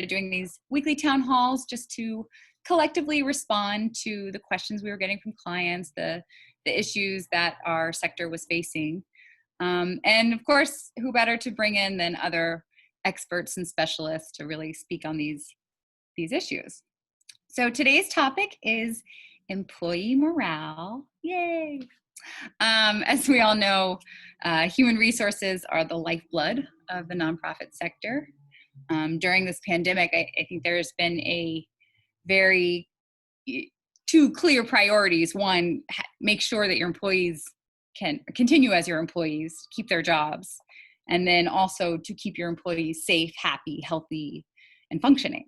started doing these weekly town halls just to collectively respond to the questions we were getting from clients, the issues that our sector was facing. And of course, who better to bring in than other experts and specialists to really speak on these issues. So today's topic is employee morale. Yay! As we all know, human resources are the lifeblood of the nonprofit sector. During this pandemic, I think there's been two clear priorities. One, make sure that your employees can continue as your employees, keep their jobs, and then also to keep your employees safe, happy, healthy, and functioning.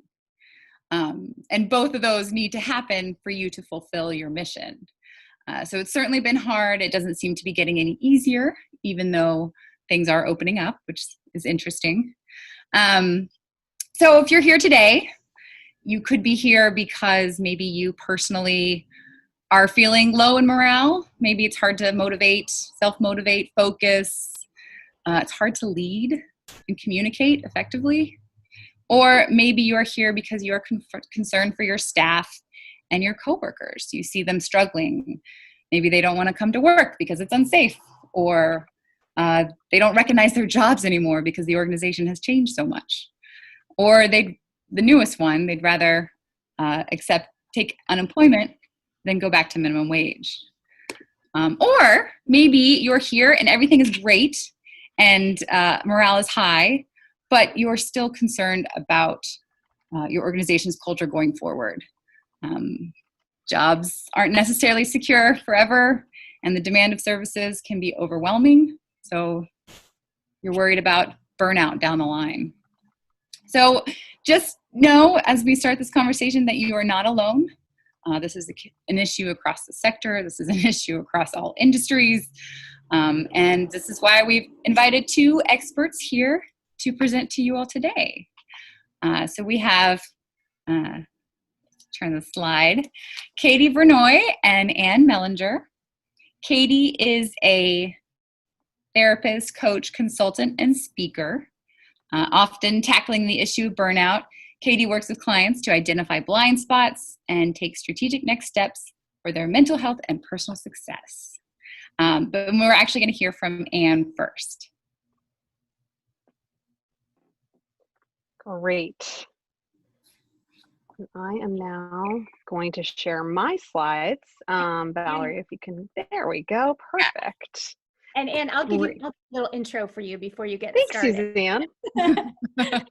And both of those need to happen for you to fulfill your mission. So it's certainly been hard. It doesn't seem to be getting any easier, even though things are opening up, which is interesting. So if you're here today, you could be here because maybe you personally are feeling low in morale. Maybe it's hard to motivate, self-motivate, focus. It's hard to lead and communicate effectively. Or maybe you're here because you're concerned for your staff and your coworkers. You see them struggling. Maybe they don't want to come to work because it's unsafe, or they don't recognize their jobs anymore because the organization has changed so much. Or the newest one, they'd rather take unemployment than go back to minimum wage. Or maybe you're here and everything is great and morale is high, but you're still concerned about your organization's culture going forward. Jobs aren't necessarily secure forever, and the demand of services can be overwhelming. So you're worried about burnout down the line. So just know, as we start this conversation, that you are not alone. This is an issue across the sector. This is an issue across all industries. And this is why we've invited two experts here to present to you all today. So we have, turn the slide, Katie Vernoy and Ann Mellinger. Katie is a therapist, coach, consultant, and speaker, often tackling the issue of burnout. Katie works with clients to identify blind spots and take strategic next steps for their mental health and personal success. But we're actually going to hear from Ann first. Great. I am now going to share my slides. Valerie, if you can, there we go. Perfect. And Ann, I'll give you a little intro for you before you get started. Thanks, Suzanne.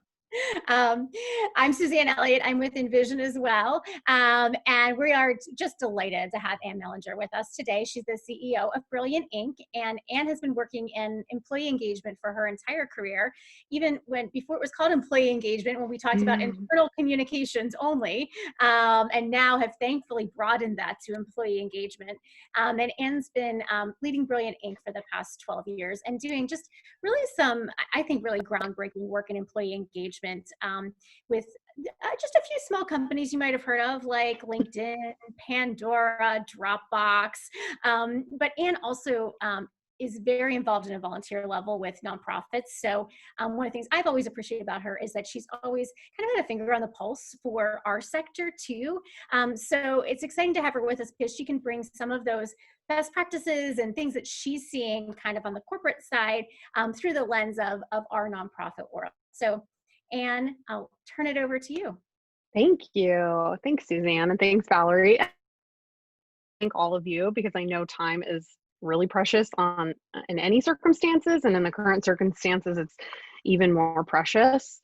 I'm Suzanne Elliott. I'm with Envision as well. And we are just delighted to have Ann Mellinger with us today. She's the CEO of Brilliant Inc. And Ann has been working in employee engagement for her entire career, even before it was called employee engagement, when we talked about internal communications only, and now have thankfully broadened that to employee engagement. And Ann's been leading Brilliant Inc. for the past 12 years and doing just really some, I think, really groundbreaking work in employee engagement with just a few small companies you might have heard of, like LinkedIn, Pandora, Dropbox. But Ann also is very involved in a volunteer level with nonprofits. So one of the things I've always appreciated about her is that she's always kind of had a finger on the pulse for our sector too. So it's exciting to have her with us because she can bring some of those best practices and things that she's seeing kind of on the corporate side through the lens of our nonprofit world. So Ann, I'll turn it over to you. Thank you. Thanks, Suzanne, and thanks, Valerie. Thank all of you, because I know time is really precious in any circumstances, and in the current circumstances, it's even more precious.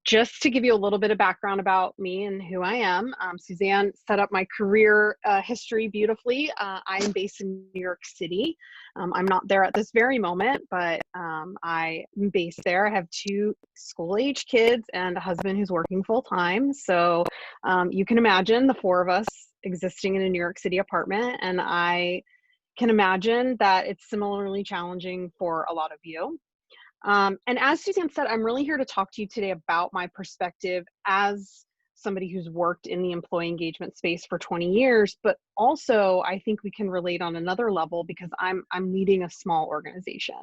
Just to give you a little bit of background about me and who I am, Suzanne set up my career history beautifully. I am based in New York City. I'm not there at this very moment, but I am based there. I have 2 school-age kids and a husband who's working full-time. So you can imagine the 4 of us existing in a New York City apartment, and I can imagine that it's similarly challenging for a lot of you. And as Suzanne said, I'm really here to talk to you today about my perspective as somebody who's worked in the employee engagement space for 20 years, but also I think we can relate on another level because I'm leading a small organization,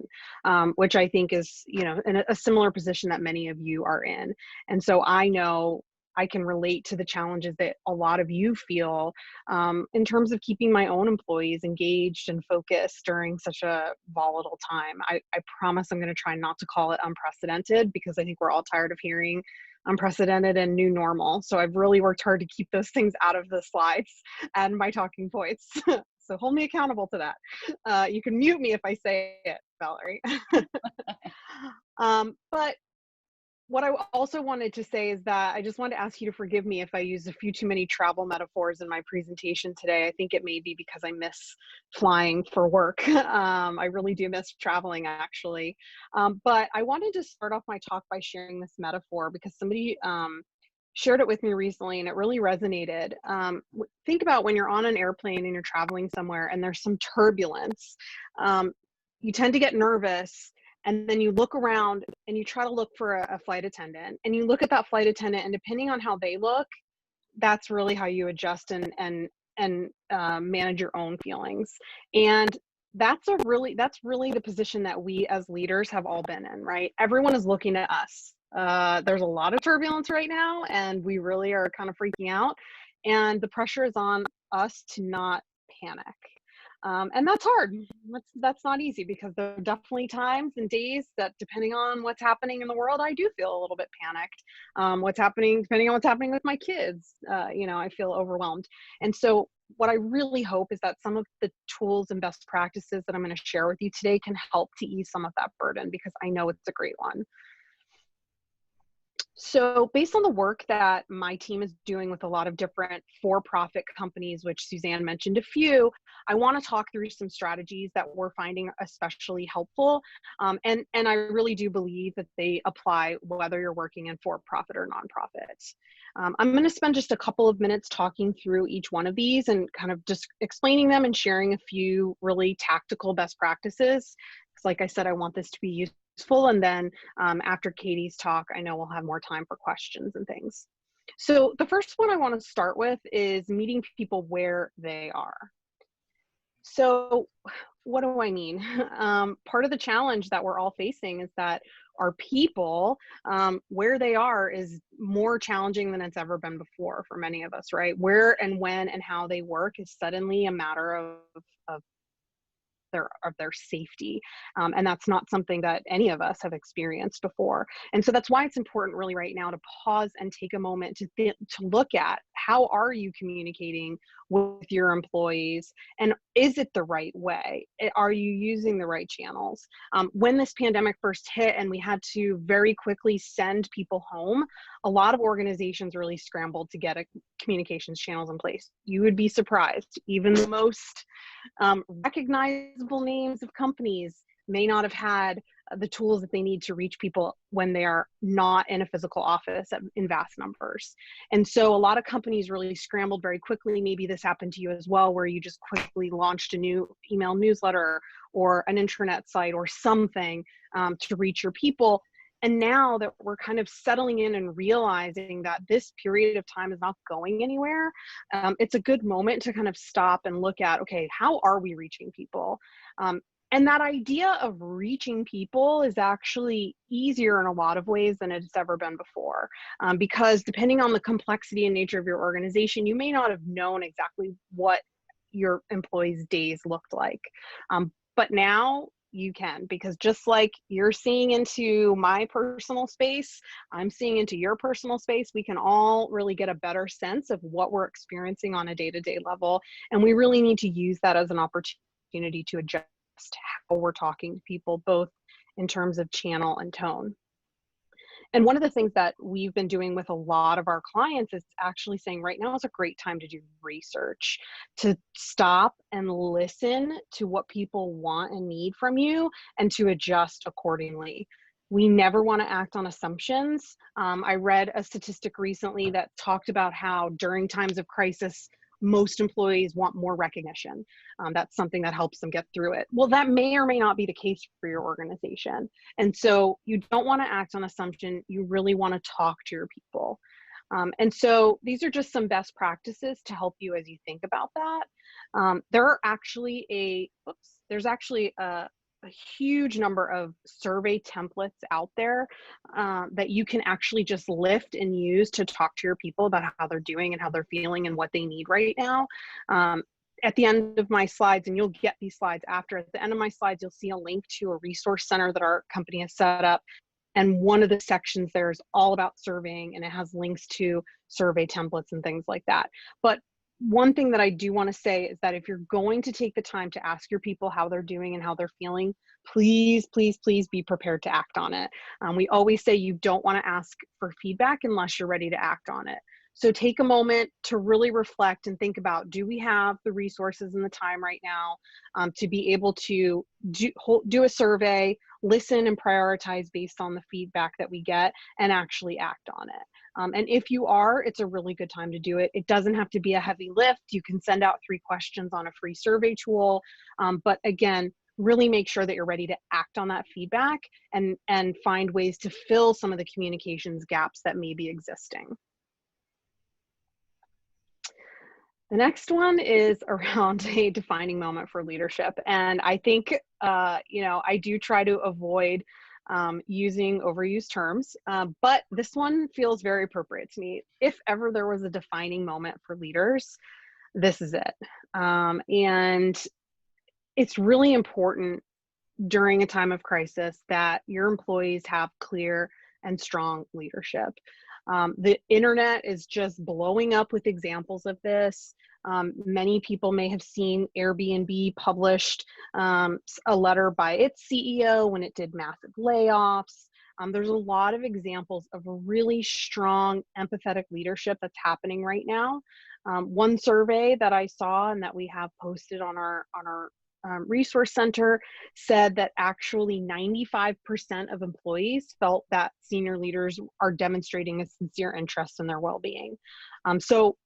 which I think is, you know, in a similar position that many of you are in. And so I know I can relate to the challenges that a lot of you feel in terms of keeping my own employees engaged and focused during such a volatile time. I promise I'm going to try not to call it unprecedented because I think we're all tired of hearing unprecedented and new normal. So I've really worked hard to keep those things out of the slides and my talking points. So hold me accountable to that. You can mute me if I say it, Valerie. But what I also wanted to say is that I just wanted to ask you to forgive me if I used a few too many travel metaphors in my presentation today. I think it may be because I miss flying for work. I really do miss traveling, actually. But I wanted to start off my talk by sharing this metaphor because somebody shared it with me recently and it really resonated. Think about when you're on an airplane and you're traveling somewhere and there's some turbulence. You tend to get nervous. And then you look around and you try to look for a flight attendant and you look at that flight attendant, and depending on how they look, that's really how you adjust and manage your own feelings. And that's really the position that we as leaders have all been in, right? Everyone is looking at us. There's a lot of turbulence right now and we really are kind of freaking out. And the pressure is on us to not panic. And that's hard. That's not easy because there are definitely times and days that, depending on what's happening in the world, I do feel a little bit panicked. Depending on what's happening with my kids, you know, I feel overwhelmed. And so what I really hope is that some of the tools and best practices that I'm going to share with you today can help to ease some of that burden, because I know it's a great one. So based on the work that my team is doing with a lot of different for-profit companies, which Suzanne mentioned a few, I want to talk through some strategies that we're finding especially helpful. And I really do believe that they apply whether you're working in for-profit or nonprofit. I'm going to spend just a couple of minutes talking through each one of these and kind of just explaining them and sharing a few really tactical best practices. Because like I said, I want this to be useful. And then after Katie's talk, I know we'll have more time for questions and things. So the first one I want to start with is meeting people where they are. So what do I mean? Part of the challenge that we're all facing is that our people, where they are is more challenging than it's ever been before for many of us, right? Where and when and how they work is suddenly a matter of their safety. And that's not something that any of us have experienced before. And so that's why it's important really right now to pause and take a moment to look at how are you communicating with your employees, and is it the right way? Are you using the right channels? When this pandemic first hit and we had to very quickly send people home, a lot of organizations really scrambled to get communications channels in place. You would be surprised. Even the most recognizable names of companies may not have had the tools that they need to reach people when they are not in a physical office in vast numbers. And so a lot of companies really scrambled very quickly. Maybe this happened to you as well, where you just quickly launched a new email newsletter or an intranet site or something to reach your people. And now that we're kind of settling in and realizing that this period of time is not going anywhere, it's a good moment to kind of stop and look at, okay, how are we reaching people? And that idea of reaching people is actually easier in a lot of ways than it's ever been before. Because depending on the complexity and nature of your organization, you may not have known exactly what your employees' days looked like. But now you can, because just like you're seeing into my personal space, I'm seeing into your personal space. We can all really get a better sense of what we're experiencing on a day-to-day level. And we really need to use that as an opportunity to adjust how we're talking to people, both in terms of channel and tone. And one of the things that we've been doing with a lot of our clients is actually saying right now is a great time to do research, to stop and listen to what people want and need from you and to adjust accordingly. We never want to act on assumptions. I read a statistic recently that talked about how during times of crisis, most employees want more recognition. That's something that helps them get through it. Well, that may or may not be the case for your organization. And so you don't want to act on assumption. You really want to talk to your people. And so these are just some best practices to help you as you think about that. There's actually a huge number of survey templates out there that you can actually just lift and use to talk to your people about how they're doing and how they're feeling and what they need right now. At the end of my slides, and you'll get these slides after, at the end of my slides, you'll see a link to a resource center that our company has set up. And one of the sections there is all about surveying, and it has links to survey templates and things like that. But one thing that I do want to say is that if you're going to take the time to ask your people how they're doing and how they're feeling, please, please, please be prepared to act on it. We always say you don't want to ask for feedback unless you're ready to act on it. So take a moment to really reflect and think about, do we have the resources and the time right now to be able to do a survey, listen and prioritize based on the feedback that we get, and actually act on it. And if you are, it's a really good time to do it. It doesn't have to be a heavy lift. You can send out 3 questions on a free survey tool. But again, really make sure that you're ready to act on that feedback and find ways to fill some of the communications gaps that may be existing. The next one is around a defining moment for leadership. And I think, I do try to avoid using overused terms, but this one feels very appropriate to me. If ever there was a defining moment for leaders, this is it. And it's really important during a time of crisis that your employees have clear and strong leadership. The internet is just blowing up with examples of this. Many people may have seen Airbnb published a letter by its CEO when it did massive layoffs. There's a lot of examples of really strong, empathetic leadership that's happening right now. One survey that I saw and that we have posted on our resource center said that actually 95% of employees felt that senior leaders are demonstrating a sincere interest in their well-being. So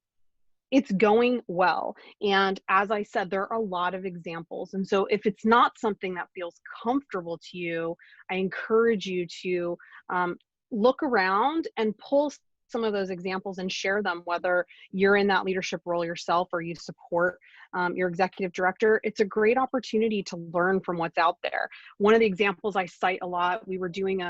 it's going well. And as I said, there are a lot of examples. And so if it's not something that feels comfortable to you, I encourage you to look around and pull some of those examples and share them, whether you're in that leadership role yourself or you support your executive director. It's a great opportunity to learn from what's out there. One of the examples I cite a lot, we were doing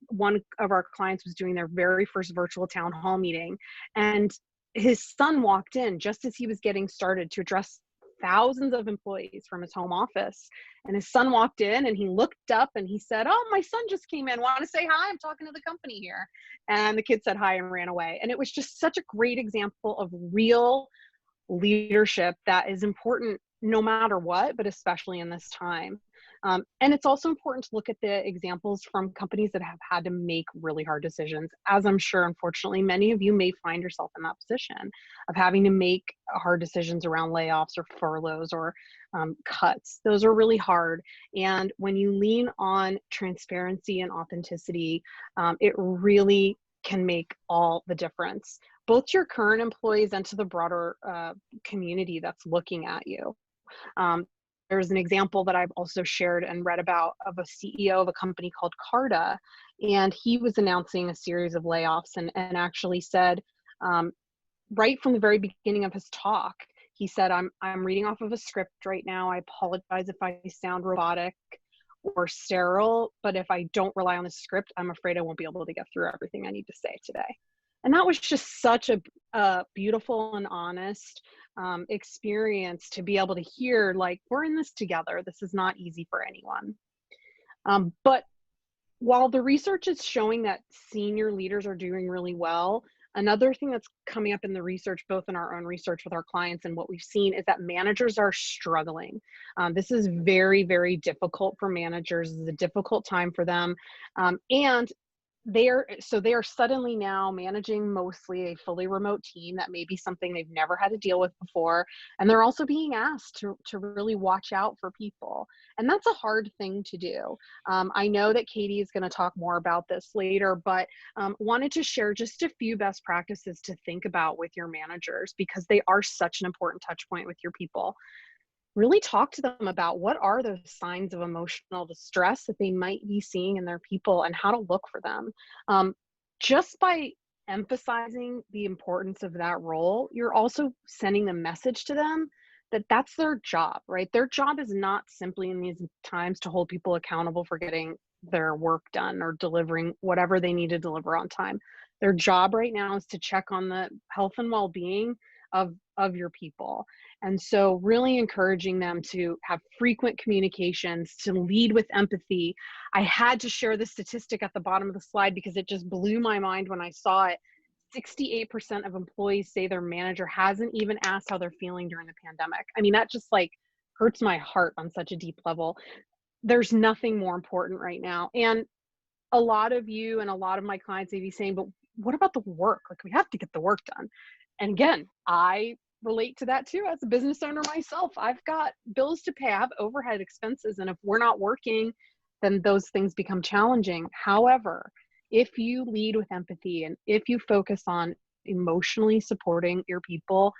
one of our clients was doing their very first virtual town hall meeting, and his son walked in just as he was getting started to address thousands of employees from his home office. And his son walked in and he looked up and he said, "Oh, my son just came in. Want to say hi? I'm talking to the company here." And the kid said hi and ran away. And it was just such a great example of real leadership that is important no matter what, but especially in this time. And it's also important to look at the examples from companies that have had to make really hard decisions, as I'm sure, unfortunately, many of you may find yourself in that position of having to make hard decisions around layoffs or furloughs or cuts. Those are really hard. And when you lean on transparency and authenticity, it really can make all the difference, both to your current employees and to the broader community that's looking at you. There's an example that I've also shared and read about of a CEO of a company called Carta, and he was announcing a series of layoffs and actually said, right from the very beginning of his talk, he said, I'm reading off of a script right now. I apologize if I sound robotic or sterile, but if I don't rely on the script, I'm afraid I won't be able to get through everything I need to say today. And that was just such a beautiful and honest experience to be able to hear, like, we're in this together. This is not easy for anyone. But while the research is showing that senior leaders are doing really well, another thing that's coming up in the research, both in our own research with our clients and what we've seen, is that managers are struggling. This is very, very difficult for managers. It's a difficult time for them. And they are suddenly now managing mostly a fully remote team. That may be something they've never had to deal with before. And they're also being asked to really watch out for people. And that's a hard thing to do. I know that Katie is going to talk more about this later, but wanted to share just a few best practices to think about with your managers, because they are such an important touch point with your people. Really talk to them about what are those signs of emotional distress that they might be seeing in their people and how to look for them. Just by emphasizing the importance of that role, you're also sending the message to them that that's their job, right? Their job is not simply in these times to hold people accountable for getting their work done or delivering whatever they need to deliver on time. Their job right now is to check on the health and well-being of your people. And so really encouraging them to have frequent communications, to lead with empathy. I had to share this statistic at the bottom of the slide because it just blew my mind when I saw it. 68% of employees say their manager hasn't even asked how they're feeling during the pandemic. I mean, that just like hurts my heart on such a deep level. There's nothing more important right now. And a lot of you and a lot of my clients may be saying, but what about the work? Like, we have to get the work done. And again, I relate to that too. As a business owner myself, I've got bills to pay, I have overhead expenses. And if we're not working, then those things become challenging. However, if you lead with empathy and if you focus on emotionally supporting your people,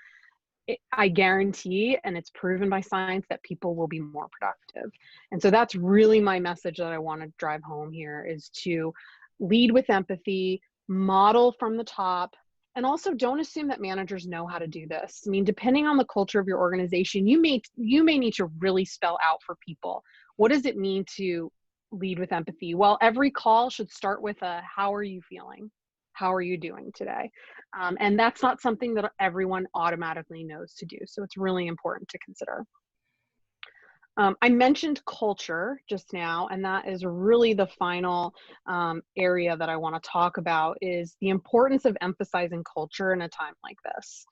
I guarantee, and it's proven by science, that people will be more productive. And so that's really my message that I want to drive home here, is to lead with empathy, model from the top, and also don't assume that managers know how to do this. I mean, depending on the culture of your organization, you may need to really spell out for people, what does it mean to lead with empathy? Well, every call should start with a, how are you feeling? How are you doing today? And that's not something that everyone automatically knows to do. So it's really important to consider. I mentioned culture just now, and that is really the final area that I want to talk about, is the importance of emphasizing culture in a time like this.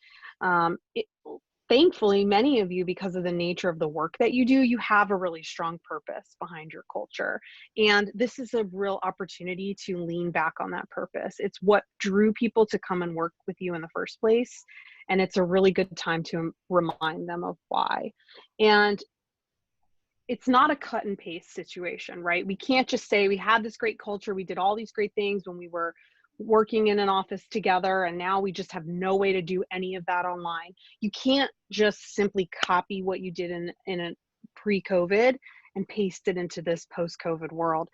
Thankfully, many of you, because of the nature of the work that you do, you have a really strong purpose behind your culture. And this is a real opportunity to lean back on that purpose. It's what drew people to come and work with you in the first place. And it's a really good time to remind them of why. And it's not a cut and paste situation, right? We can't just say we had this great culture, we did all these great things when we were working in an office together, and now we just have no way to do any of that online. You can't just simply copy what you did in a pre-COVID and paste it into this post-COVID world.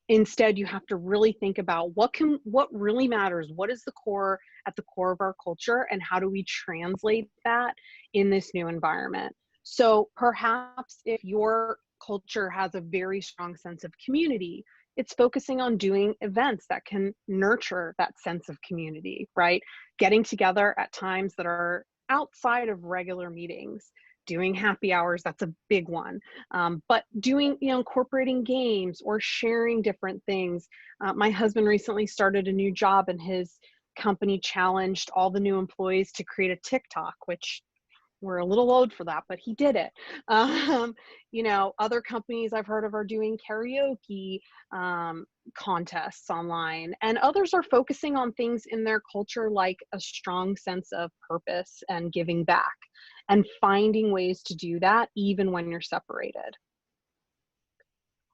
Instead, you have to really think about what really matters, what is at the core of our culture, and how do we translate that in this new environment. So perhaps if your culture has a very strong sense of community, it's focusing on doing events that can nurture that sense of community, right? Getting together at times that are outside of regular meetings, doing happy hours, that's a big one. But doing, incorporating games or sharing different things. My husband recently started a new job, and his company challenged all the new employees to create a TikTok, which we're a little old for that, but he did it. Other companies I've heard of are doing karaoke contests online, and others are focusing on things in their culture like a strong sense of purpose and giving back, and finding ways to do that even when you're separated.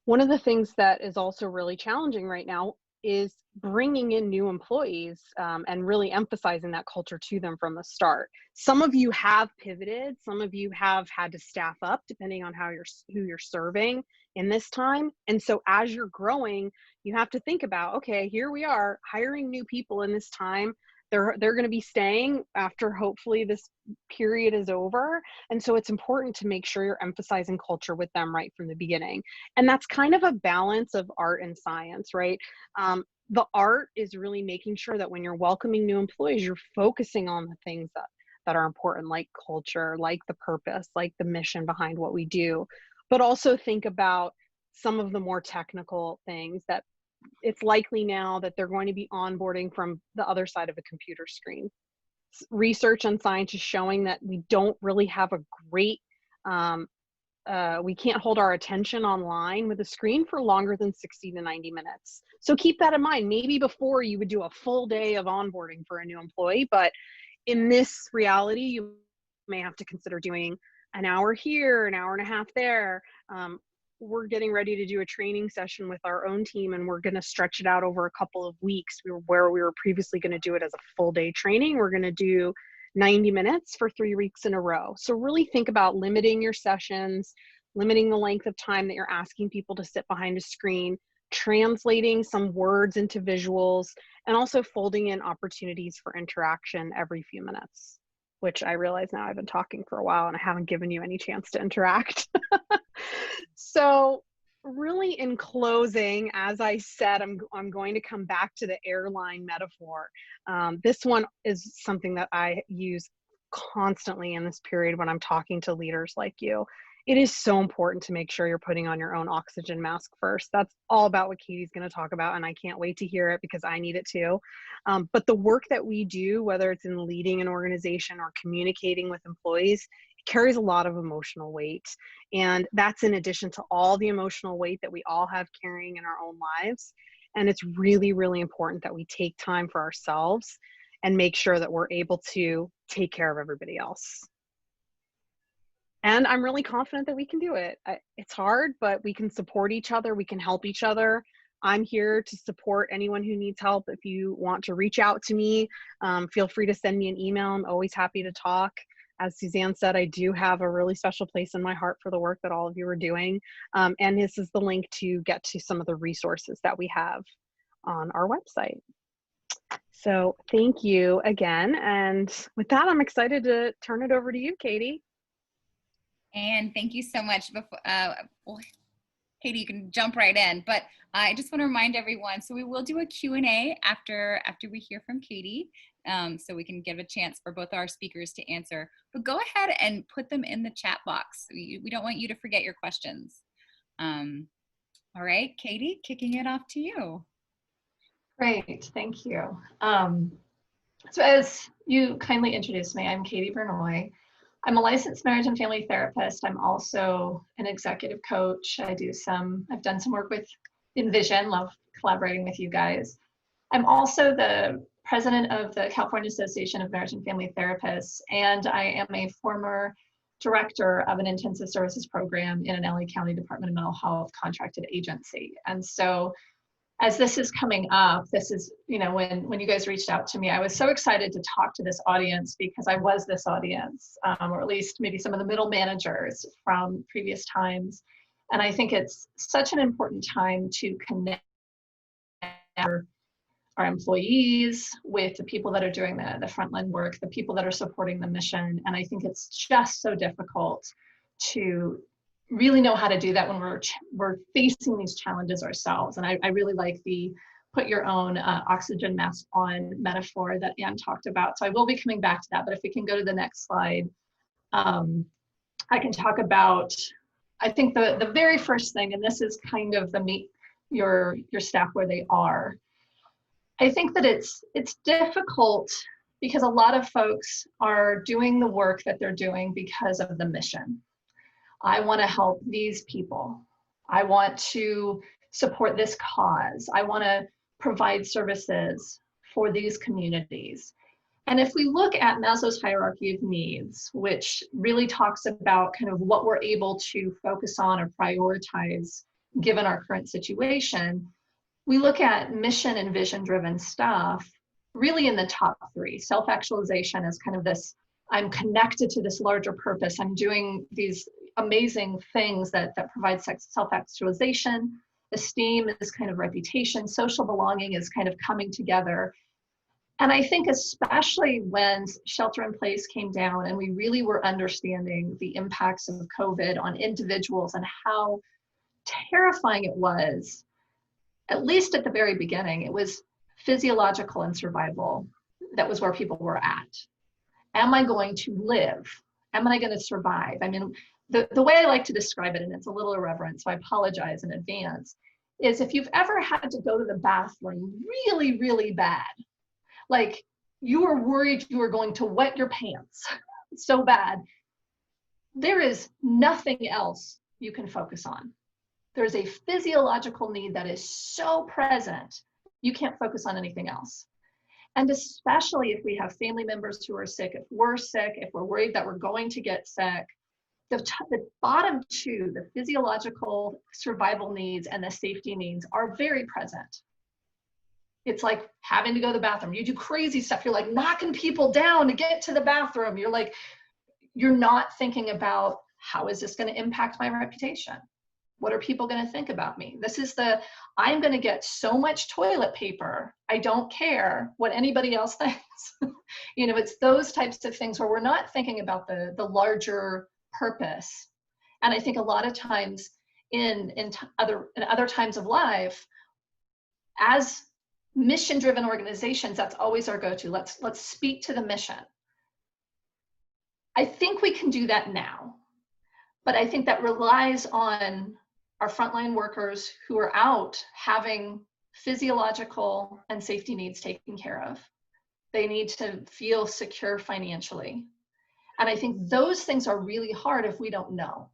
One of the things that is also really challenging right now is bringing in new employees and really emphasizing that culture to them from the start. Some of you have pivoted, some of you have had to staff up depending on who you're serving in this time. And so as you're growing, you have to think about, okay, here we are hiring new people in this time. They're going to be staying after hopefully this period is over. And so it's important to make sure you're emphasizing culture with them right from the beginning. And that's kind of a balance of art and science, right? The art is really making sure that when you're welcoming new employees, you're focusing on the things that are important, like culture, like the purpose, like the mission behind what we do. But also think about some of the more technical things that it's likely now that they're going to be onboarding from the other side of a computer screen. Research and science is showing that we don't really have a great, we can't hold our attention online with a screen for longer than 60 to 90 minutes. So keep that in mind. Maybe before you would do a full day of onboarding for a new employee, but in this reality, you may have to consider doing an hour here, an hour and a half there. We're getting ready to do a training session with our own team, and we're going to stretch it out over a couple of weeks. Where we were previously going to do it as a full day training, we're going to do 90 minutes for 3 weeks in a row. So really think about limiting your sessions, limiting the length of time that you're asking people to sit behind a screen. translating some words into visuals, and also folding in opportunities for interaction every few minutes, which I realize now I've been talking for a while and I haven't given you any chance to interact. So really, in closing, as I said, I'm going to come back to the airline metaphor. This one is something that I use constantly in this period when I'm talking to leaders like you. It is so important to make sure you're putting on your own oxygen mask first. That's all about what Katie's going to talk about, and I can't wait to hear it because I need it too. But the work that we do, whether it's in leading an organization or communicating with employees, it carries a lot of emotional weight. And that's in addition to all the emotional weight that we all have carrying in our own lives. And it's really, really important that we take time for ourselves and make sure that we're able to take care of everybody else. And I'm really confident that we can do it. It's hard, but we can support each other. We can help each other. I'm here to support anyone who needs help. If you want to reach out to me, feel free to send me an email. I'm always happy to talk. As Suzanne said, I do have a really special place in my heart for the work that all of you are doing. And this is the link to get to some of the resources that we have on our website. So thank you again. And with that, I'm excited to turn it over to you, Katie. And thank you so much. Well, Katie, you can jump right in, but I just want to remind everyone, so we will do a Q&A after we hear from Katie, so we can give a chance for both our speakers to answer, but go ahead and put them in the chat box. We don't want you to forget your questions. All right, Katie, kicking it off to you. Great, thank you. So as you kindly introduced me, I'm Katie Bernoy. I'm a licensed marriage and family therapist. I'm also an executive coach. I've done some work with Envision, love collaborating with you guys. I'm also the president of the California Association of Marriage and Family Therapists, and I am a former director of an intensive services program in an LA County Department of Mental Health contracted agency. And so as this is coming up, this is, when you guys reached out to me, I was so excited to talk to this audience because I was this audience, or at least maybe some of the middle managers from previous times. And I think it's such an important time to connect our employees with the people that are doing the frontline work, the people that are supporting the mission. And I think it's just so difficult to really know how to do that when we're facing these challenges ourselves. And I really like the put your own oxygen mask on metaphor that Anne talked about. So I will be coming back to that, but if we can go to the next slide, I can talk about, I think the very first thing, and this is kind of the meet your staff where they are. I think that it's difficult because a lot of folks are doing the work that they're doing because of the mission. I want to help these people. I want to support this cause. I want to provide services for these communities. And if we look at Maslow's hierarchy of needs, which really talks about kind of what we're able to focus on or prioritize given our current situation, we look at mission and vision-driven stuff really in the top three. Self-actualization is kind of this, I'm connected to this larger purpose. I'm doing these amazing things that provide self-actualization. Esteem is kind of reputation. Social belonging is kind of coming together. And I think especially when shelter in place came down and we really were understanding the impacts of COVID on individuals and how terrifying it was, at least at the very beginning, it was physiological and survival. That was where people were at. Am I going to live? Am I going to survive? I mean, the way I like to describe it, and it's a little irreverent, so I apologize in advance, is if you've ever had to go to the bathroom really, really bad, like you were worried you were going to wet your pants so bad, there is nothing else you can focus on. There's a physiological need that is so present, you can't focus on anything else. And especially if we have family members who are sick, if we're sick, if we're worried that we're going to get sick, the bottom two, the physiological survival needs and the safety needs, are very present. It's like having to go to the bathroom. You do crazy stuff. You're like knocking people down to get to the bathroom. You're like, you're not thinking about how is this going to impact my reputation? What are people going to think about me? This is the, I'm going to get so much toilet paper. I don't care what anybody else thinks. You know, it's those types of things where we're not thinking about the larger purpose. And I think a lot of times in other times of life, as mission-driven organizations, that's always our go-to. Let's speak to the mission. I think we can do that now, but I think that relies on our frontline workers who are out having physiological and safety needs taken care of. They need to feel secure financially. And I think those things are really hard if we don't know.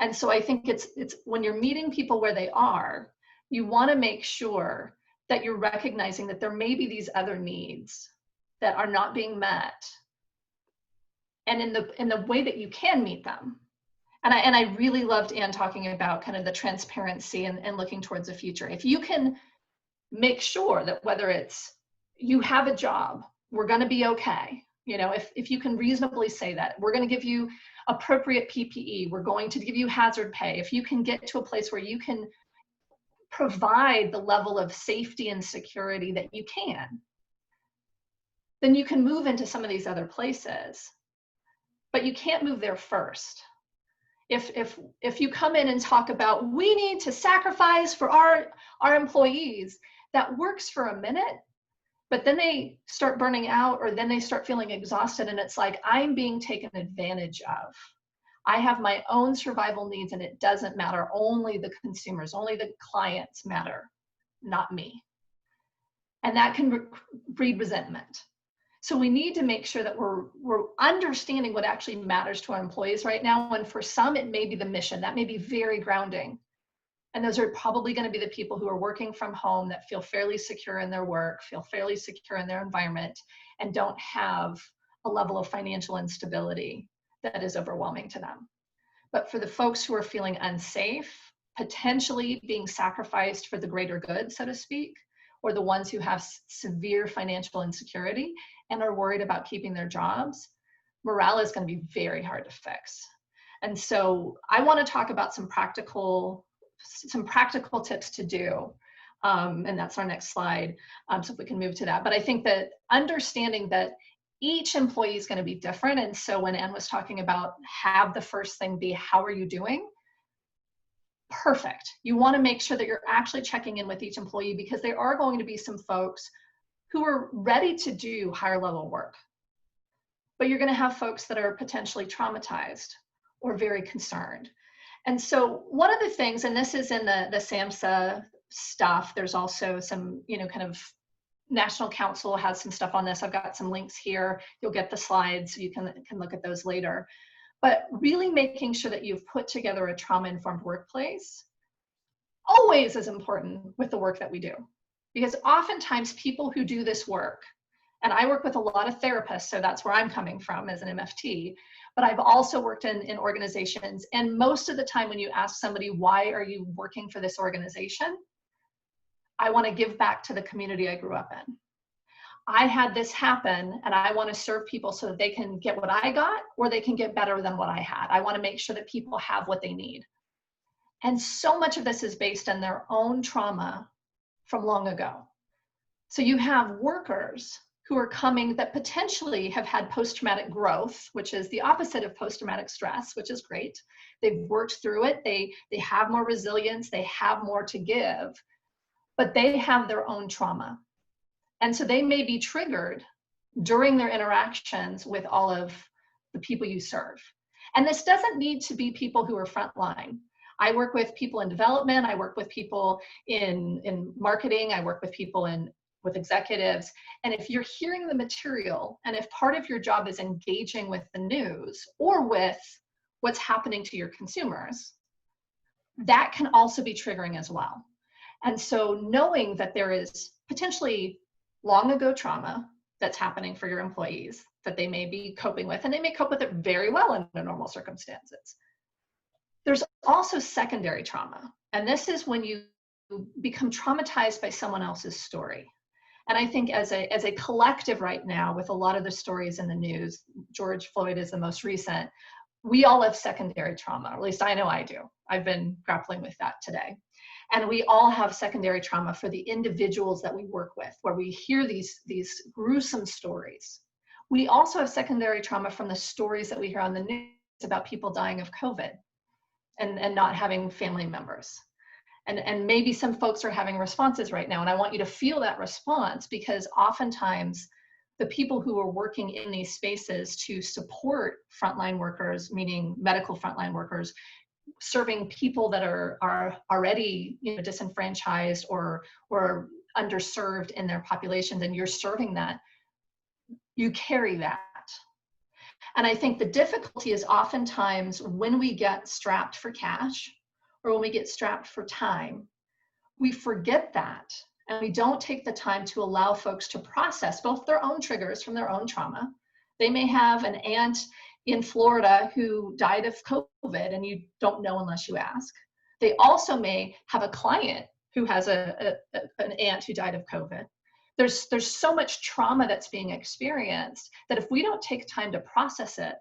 And so I think it's when you're meeting people where they are, you want to make sure that you're recognizing that there may be these other needs that are not being met, and in the way that you can meet them. And I really loved Anne talking about kind of the transparency and looking towards the future. If you can make sure that whether it's you have a job, we're going to be okay. You know, if you can reasonably say that, we're going to give you appropriate PPE, we're going to give you hazard pay. If you can get to a place where you can provide the level of safety and security that you can, then you can move into some of these other places. But you can't move there first. If you come in and talk about, we need to sacrifice for our employees, that works for a minute, but then they start burning out, or then they start feeling exhausted, and it's like, I'm being taken advantage of. I have my own survival needs, and it doesn't matter. Only the consumers, only the clients matter, not me. And that can breed resentment. So we need to make sure that we're understanding what actually matters to our employees right now. And for some, it may be the mission. That may be very grounding. And those are probably going to be the people who are working from home that feel fairly secure in their work, feel fairly secure in their environment, and don't have a level of financial instability that is overwhelming to them. But for the folks who are feeling unsafe, potentially being sacrificed for the greater good, so to speak, or the ones who have severe financial insecurity and are worried about keeping their jobs, morale is going to be very hard to fix. And so I want to talk about some practical tips to do. And that's our next slide. So if we can move to that. But I think that understanding that each employee is going to be different. And so when Anne was talking about have the first thing be, how are you doing? Perfect. You want to make sure that you're actually checking in with each employee, because there are going to be some folks who are ready to do higher level work, but you're going to have folks that are potentially traumatized or very concerned. And so one of the things, and this is in the SAMHSA stuff, there's also some, kind of National Council has some stuff on this. I've got some links here. You'll get the slides, so you can look at those later. But really making sure that you've put together a trauma-informed workplace always is important with the work that we do. Because oftentimes people who do this work, and I work with a lot of therapists, so that's where I'm coming from as an MFT, but I've also worked in organizations, and most of the time when you ask somebody, why are you working for this organization? I want to give back to the community I grew up in. I had this happen, and I want to serve people so that they can get what I got, or they can get better than what I had. I want to make sure that people have what they need. And so much of this is based on their own trauma from long ago. So you have workers who are coming that potentially have had post-traumatic growth, which is the opposite of post-traumatic stress, which is great. They've worked through it. They have more resilience. They have more to give, but they have their own trauma. And so they may be triggered during their interactions with all of the people you serve. And this doesn't need to be people who are frontline. I work with people in development. I work with people in marketing. I work with people with executives. And if you're hearing the material, and if part of your job is engaging with the news or with what's happening to your consumers, that can also be triggering as well. And so knowing that there is potentially long ago trauma that's happening for your employees that they may be coping with, and they may cope with it very well under normal circumstances. There's also secondary trauma. And this is when you become traumatized by someone else's story. And I think as a collective right now, with a lot of the stories in the news, George Floyd is the most recent, we all have secondary trauma, or at least I know I do. I've been grappling with that today. And we all have secondary trauma for the individuals that we work with, where we hear these gruesome stories. We also have secondary trauma from the stories that we hear on the news about people dying of COVID and not having family members. And maybe some folks are having responses right now, and I want you to feel that response, because oftentimes the people who are working in these spaces to support frontline workers, meaning medical frontline workers, serving people that are already, you know, disenfranchised or underserved in their populations, and you're serving that, you carry that. And I think the difficulty is oftentimes when we get strapped for cash or when we get strapped for time, we forget that, and we don't take the time to allow folks to process both their own triggers from their own trauma. They may have an aunt in Florida who died of COVID, and you don't know unless you ask. They also may have a client who has an aunt who died of COVID. There's so much trauma that's being experienced that if we don't take time to process it,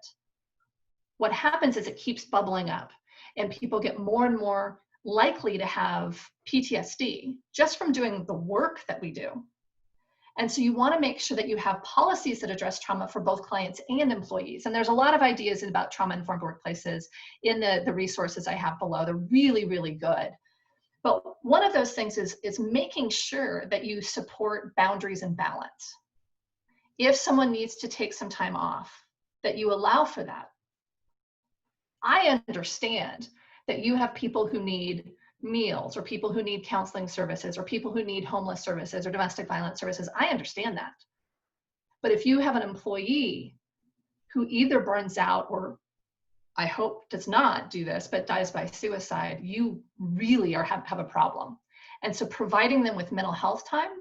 what happens is it keeps bubbling up, and people get more and more likely to have PTSD just from doing the work that we do. And so you want to make sure that you have policies that address trauma for both clients and employees. And there's a lot of ideas about trauma-informed workplaces in the resources I have below. They're really, really good. But one of those things is making sure that you support boundaries and balance. If someone needs to take some time off, that you allow for that. I understand that you have people who need meals, or people who need counseling services, or people who need homeless services or domestic violence services. I understand that. But if you have an employee who either burns out or, I hope, does not do this, but dies by suicide, you really have a problem. And so providing them with mental health time,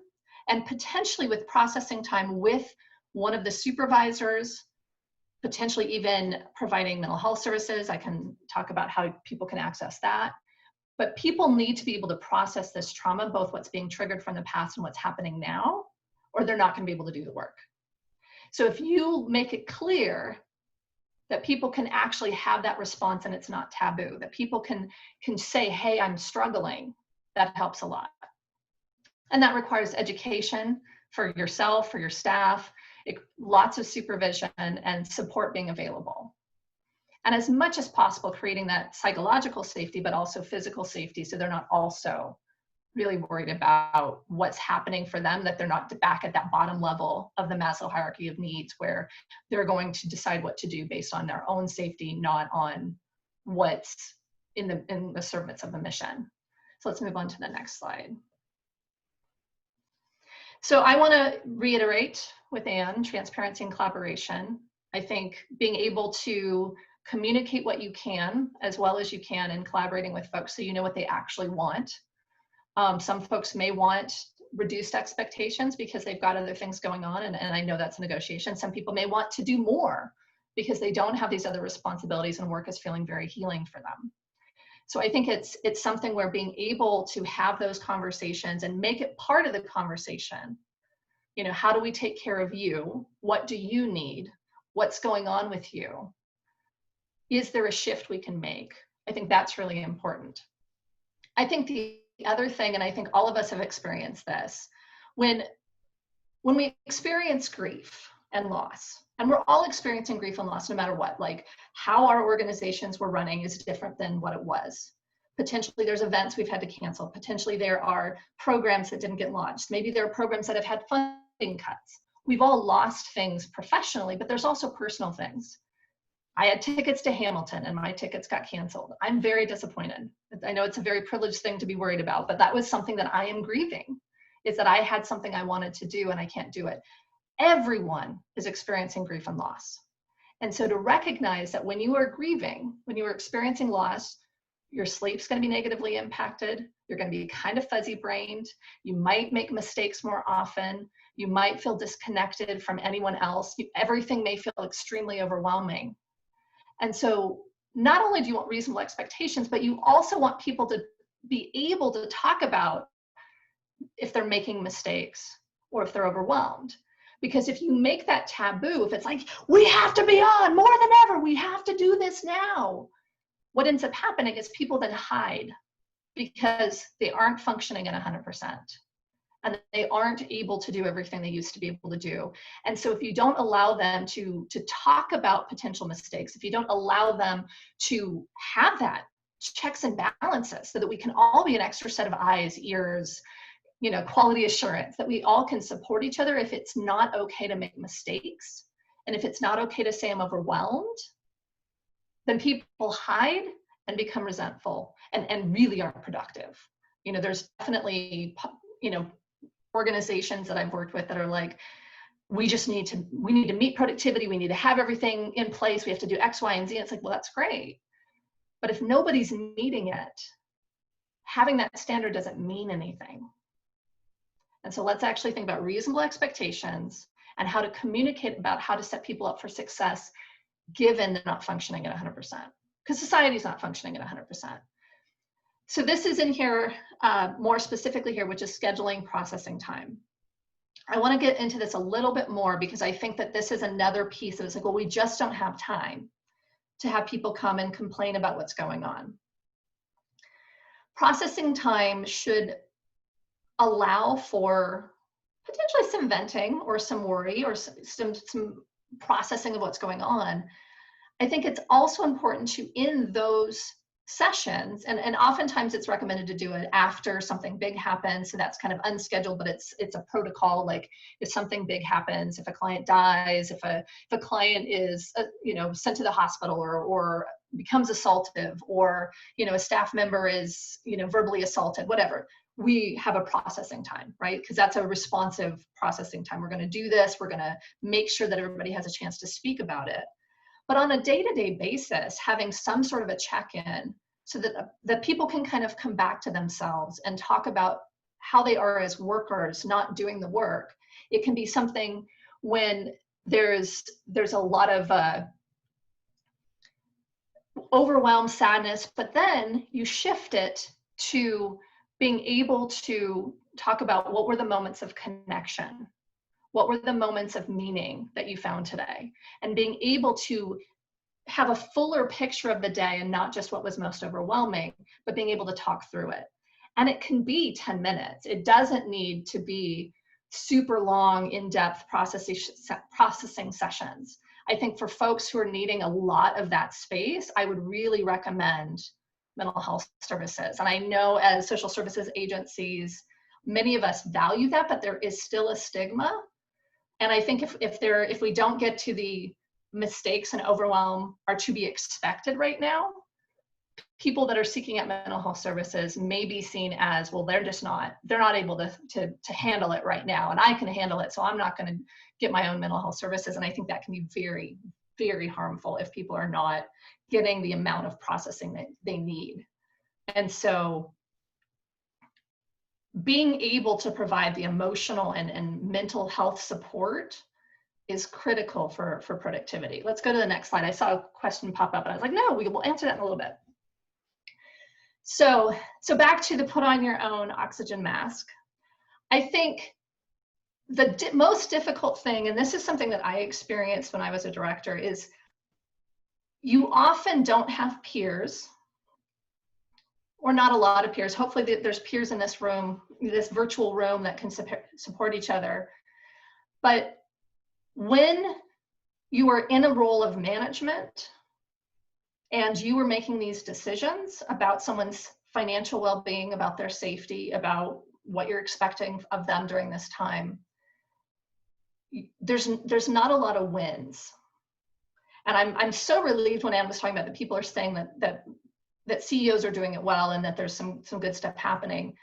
and potentially with processing time with one of the supervisors, potentially even providing mental health services. I can talk about how people can access that. But people need to be able to process this trauma, both what's being triggered from the past and what's happening now, or they're not going to be able to do the work. So if you make it clear that people can actually have that response and it's not taboo, that people can say, hey, I'm struggling, that helps a lot. And that requires education for yourself, for your staff, lots of supervision and support being available. And as much as possible, creating that psychological safety, but also physical safety, so they're not also really worried about what's happening for them, that they're not back at that bottom level of the Maslow hierarchy of needs, where they're going to decide what to do based on their own safety, not on what's in the service of the mission. So let's move on to the next slide. So I want to reiterate with Anne, transparency and collaboration. I think being able to communicate what you can as well as you can, and collaborating with folks so you know what they actually want. Some folks may want reduced expectations because they've got other things going on, and I know that's a negotiation. Some people may want to do more because they don't have these other responsibilities and work is feeling very healing for them. So I think it's something where being able to have those conversations and make it part of the conversation. You know, how do we take care of you? What do you need? What's going on with you? Is there a shift we can make? I think that's really important. I think the other thing, and I think all of us have experienced this, when we experience grief and loss, and we're all experiencing grief and loss no matter what, like how our organizations were running is different than what it was. Potentially there's events we've had to cancel. Potentially there are programs that didn't get launched. Maybe there are programs that have had funding cuts. We've all lost things professionally, but there's also personal things. I had tickets to Hamilton and my tickets got canceled. I'm very disappointed. I know it's a very privileged thing to be worried about, but that was something that I am grieving, is that I had something I wanted to do and I can't do it. Everyone is experiencing grief and loss. And so to recognize that when you are grieving, when you are experiencing loss, your sleep's going to be negatively impacted. You're going to be kind of fuzzy brained. You might make mistakes more often. You might feel disconnected from anyone else. Everything may feel extremely overwhelming. And so not only do you want reasonable expectations, but you also want people to be able to talk about if they're making mistakes or if they're overwhelmed. Because if you make that taboo, if it's like, we have to be on more than ever, we have to do this now, what ends up happening is people then hide because they aren't functioning at 100%. And they aren't able to do everything they used to be able to do. And so if you don't allow them to talk about potential mistakes, if you don't allow them to have that checks and balances so that we can all be an extra set of eyes, ears, quality assurance, that we all can support each other. If it's not okay to make mistakes, and if it's not okay to say I'm overwhelmed, then people hide and become resentful and really aren't productive. There's definitely, organizations that I've worked with that are like, we need to meet productivity. We need to have everything in place. We have to do X, Y, and Z. It's like, well, that's great. But if nobody's meeting it, having that standard doesn't mean anything. And so let's actually think about reasonable expectations and how to communicate about how to set people up for success given they're not functioning at 100%. Because society's not functioning at 100%. So this is in here, more specifically here, which is scheduling processing time. I want to get into this a little bit more because I think that this is another piece of it's like, well, we just don't have time to have people come and complain about what's going on. Processing time should allow for potentially some venting or some worry or some processing of what's going on. I think it's also important to, in those sessions, and oftentimes it's recommended to do it after something big happens, so that's kind of unscheduled, but it's a protocol. Like if something big happens, if a client dies, if a client is sent to the hospital or becomes assaultive, or a staff member is verbally assaulted, whatever, we have a processing time, right? Because that's a responsive processing time. We're going to do this, we're going to make sure that everybody has a chance to speak about it. But on a day-to-day basis, having some sort of a check-in so that people can kind of come back to themselves and talk about how they are as workers, not doing the work. It can be something when there's a lot of overwhelm, sadness, but then you shift it to being able to talk about what were the moments of connection. What were the moments of meaning that you found today? And being able to have a fuller picture of the day and not just what was most overwhelming, but being able to talk through it. And it can be 10 minutes. It doesn't need to be super long, in-depth processing sessions. I think for folks who are needing a lot of that space, I would really recommend mental health services. And I know as social services agencies, many of us value that, but there is still a stigma. And I think if we don't get to the mistakes and overwhelm are to be expected right now, people that are seeking out mental health services may be seen as, well, they're not able to handle it right now, and I can handle it, so I'm not going to get my own mental health services. And I think that can be very, very harmful if people are not getting the amount of processing that they need. And so being able to provide the emotional and mental health support is critical for productivity. Let's go to the next slide. I saw a question pop up and I was like, no, we will answer that in a little bit. So back to the put on your own oxygen mask. I think the most difficult thing, and this is something that I experienced when I was a director, is you often don't have peers, or not a lot of peers. Hopefully there's peers in this room, this virtual room, that can support each other. But when you are in a role of management and you are making these decisions about someone's financial well-being, about their safety, about what you're expecting of them during this time, there's not a lot of wins. And I'm so relieved when Anne was talking about that people are saying that CEOs are doing it well and that there's some good stuff happening.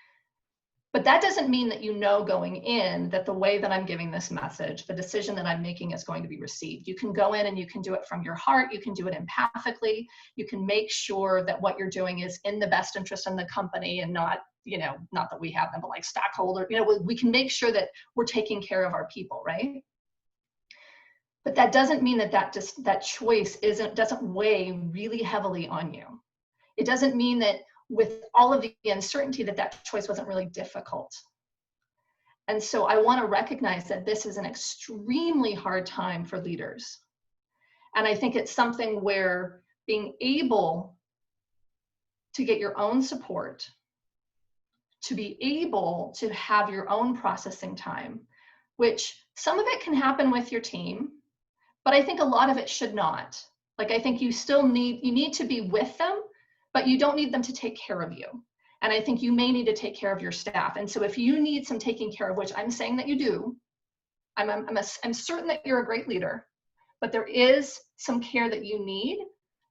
But that doesn't mean that going in that the way that I'm giving this message, the decision that I'm making is going to be received. You can go in and you can do it from your heart. You can do it empathically. You can make sure that what you're doing is in the best interest of the company and not that we have them, but like stockholder, we can make sure that we're taking care of our people, right? But that doesn't mean that choice doesn't weigh really heavily on you. It doesn't mean that with all of the uncertainty that choice wasn't really difficult. And so I want to recognize that this is an extremely hard time for leaders. And I think it's something where being able to get your own support, to be able to have your own processing time, which some of it can happen with your team, but I think a lot of it should not. Like, I think you need to be with them, but you don't need them to take care of you. And I think you may need to take care of your staff. And so if you need some taking care of, which I'm saying that you do, I'm certain that you're a great leader, but there is some care that you need.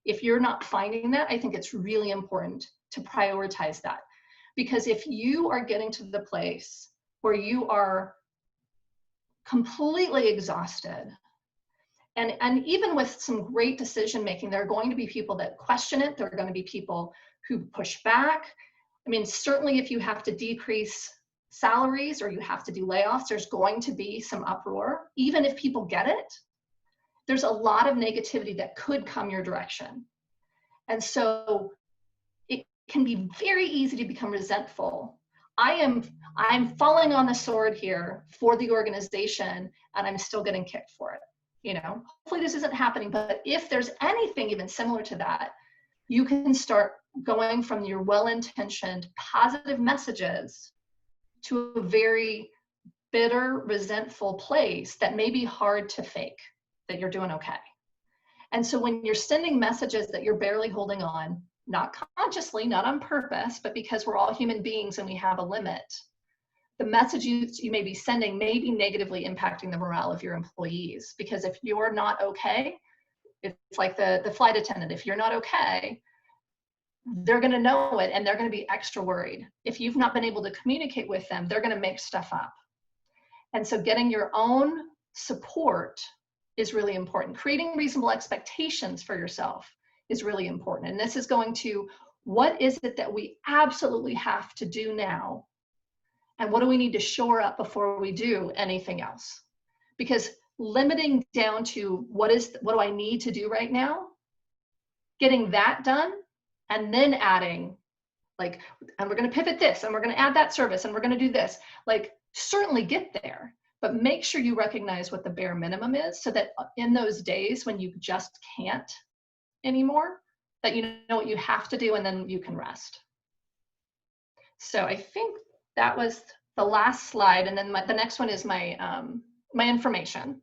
If you're not finding that, I think it's really important to prioritize that. Because if you are getting to the place where you are completely exhausted, and even with some great decision making, there are going to be people that question it. There are going to be people who push back. I mean, certainly if you have to decrease salaries or you have to do layoffs, there's going to be some uproar. Even if people get it, there's a lot of negativity that could come your direction. And so it can be very easy to become resentful. I'm falling on the sword here for the organization, and I'm still getting kicked for it. You know, hopefully this isn't happening, but if there's anything even similar to that, you can start going from your well-intentioned positive messages to a very bitter, resentful place that may be hard to fake, that you're doing okay. And so when you're sending messages that you're barely holding on, not consciously, not on purpose, but because we're all human beings and we have a limit, the message you may be sending may be negatively impacting the morale of your employees. Because if you're not okay, it's like the flight attendant. If you're not okay, they're going to know it and they're going to be extra worried. If you've not been able to communicate with them, they're going to make stuff up. And so getting your own support is really important. Creating reasonable expectations for yourself is really important. And this is going to, what is it that we absolutely have to do now? And what do we need to shore up before we do anything else? Because limiting down to what do I need to do right now, getting that done, and then adding like, and we're going to pivot this, and we're going to add that service, and we're going to do this, like certainly get there, but make sure you recognize what the bare minimum is so that in those days when you just can't anymore, that you know what you have to do and then you can rest. So I think that was the last slide, and then the next one is my my information.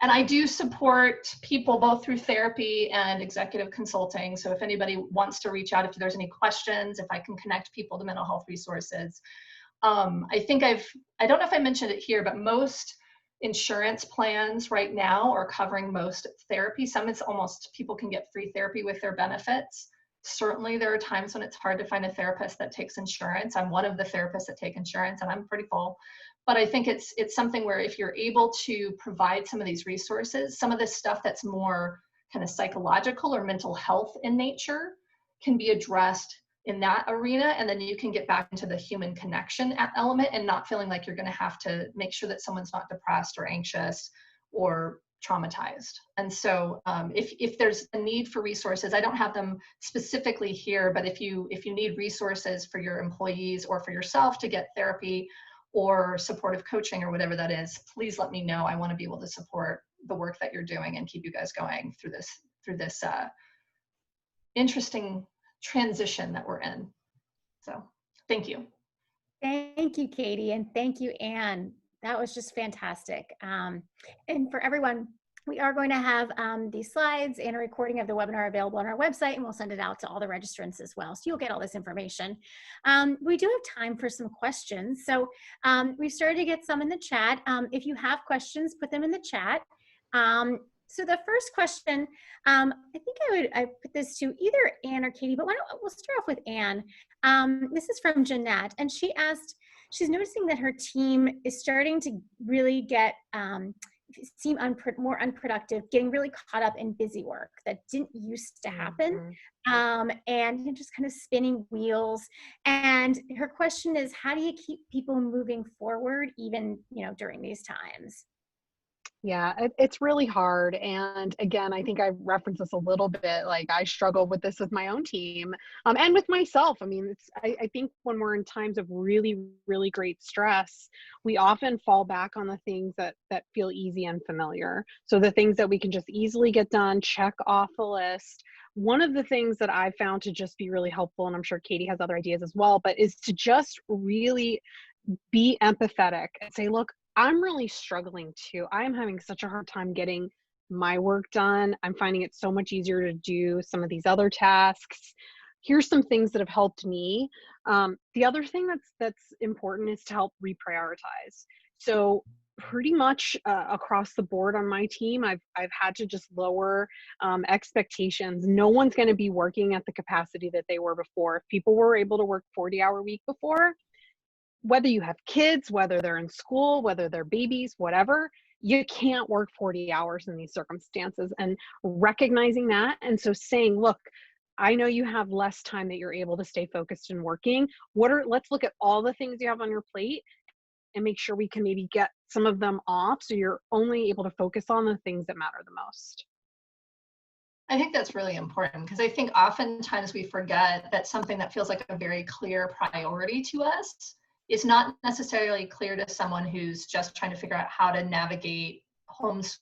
And I do support people both through therapy and executive consulting. So if anybody wants to reach out, if there's any questions, if I can connect people to mental health resources. I think I don't know if I mentioned it here, but most insurance plans right now are covering most therapy. Some it's almost people can get free therapy with their benefits. Certainly there are times when it's hard to find a therapist that takes insurance. I'm one of the therapists that take insurance and I'm pretty full. But I think it's something where if you're able to provide some of these resources, some of this stuff that's more kind of psychological or mental health in nature can be addressed in that arena, and then you can get back into the human connection element and not feeling like you're going to have to make sure that someone's not depressed or anxious or traumatized. And so if there's a need for resources, I don't have them specifically here, but if you need resources for your employees or for yourself to get therapy or supportive coaching or whatever that is, please let me know. I want to be able to support the work that you're doing and keep you guys going through this interesting transition that we're in. So thank you. Thank you, Katie, and thank you, Anne. That was just fantastic. And for everyone, we are going to have these slides and a recording of the webinar available on our website, and we'll send it out to all the registrants as well. So you'll get all this information. We do have time for some questions. So we've started to get some in the chat. If you have questions, put them in the chat. So the first question, I think I put this to either Anne or Katie, but we'll start off with Anne. This is from Jeanette, and she asked, she's noticing that her team is starting to really get, seem more unproductive, getting really caught up in busy work that didn't used to happen, and just kind of spinning wheels. And her question is, how do you keep people moving forward even, during these times? Yeah, it's really hard. And again, I think I referenced this a little bit. Like I struggle with this with my own team, and with myself. I mean, I think when we're in times of really, really great stress, we often fall back on the things that feel easy and familiar. So the things that we can just easily get done, check off the list. One of the things that I found to just be really helpful, and I'm sure Katie has other ideas as well, but is to just really be empathetic and say, look, I'm really struggling too. I'm having such a hard time getting my work done. I'm finding it so much easier to do some of these other tasks. Here's some things that have helped me. The other thing that's important is to help reprioritize. So pretty much across the board on my team, I've had to just lower expectations. No one's going to be working at the capacity that they were before. If people were able to work 40-hour week before, whether you have kids, whether they're in school, whether they're babies, whatever, you can't work 40 hours in these circumstances, and recognizing that. And so saying, look, I know you have less time that you're able to stay focused and working. Let's look at all the things you have on your plate and make sure we can maybe get some of them off so you're only able to focus on the things that matter the most. I think that's really important because I think oftentimes we forget that something that feels like a very clear priority to us is not necessarily clear to someone who's just trying to figure out how to navigate homeschooling,